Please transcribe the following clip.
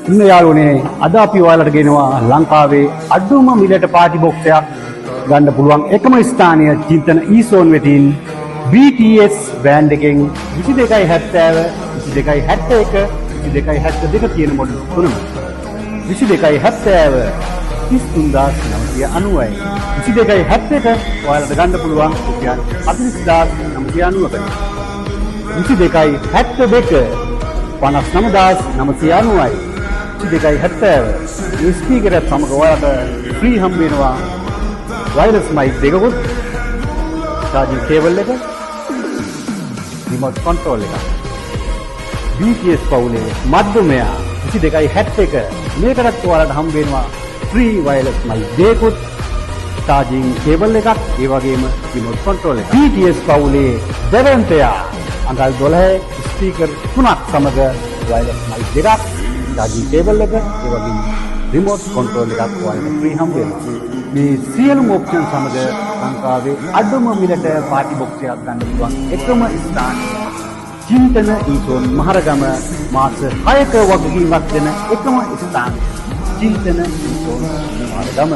ඉන්න යාළුවනේ අද අපි ඔයාලට ගෙනවා ලංකාවේ අඩුම මිලට පාටි බොක්ස් එකක් ගන්න පුළුවන් එකම ස්ථානය චින්තන ඊසෝන් වෙතින් BTS බ්‍රෑන්ඩ් එකෙන් 22.70 22.71 22.72 කියන මොඩල් තුනම 22.70 33990යි 22.71 ඔයාලට ගන්න පුළුවන් රුපියල් 40990කට 22.72 59990යි 22.70 මේ ස්පීකර් එකත් සමග ඔයාලට ෆ්‍රී හම්බ වෙනවා වයර්ලස් මයික් දෙකකුත් charging cable එක remote control එක BTS පවුලේ මධ්‍යමයා 22.71 මේකටත් ඔයාලට හම්බ වෙනවා ෆ්‍රී වයර්ලස් මයික් දෙකකුත් charging cable එකක් ඒ වගේම remote control එක BTS පවුලේ දෙවන්තයා අඟල් 12 ස්පීකර් තුනක් සමග වයර්ලස් මයික් දෙකක් charging cable එක ඒ වගේම remote control එකක් ඔයාලට ෆ්‍රී හම්බ වෙනවා මේ සියලුම ඔප්ෂන් සමග ලංකාවේ අඩුම මිලට පාටි බොක්ස් එකක් ගන්න පුළුවන් එකම ස්ථානය චින්තන ඊසෝන් මහරගම මාස 6ක වගකීමක් දෙන එකම ස්ථානය චින්තන ඊසෝන් මහරගම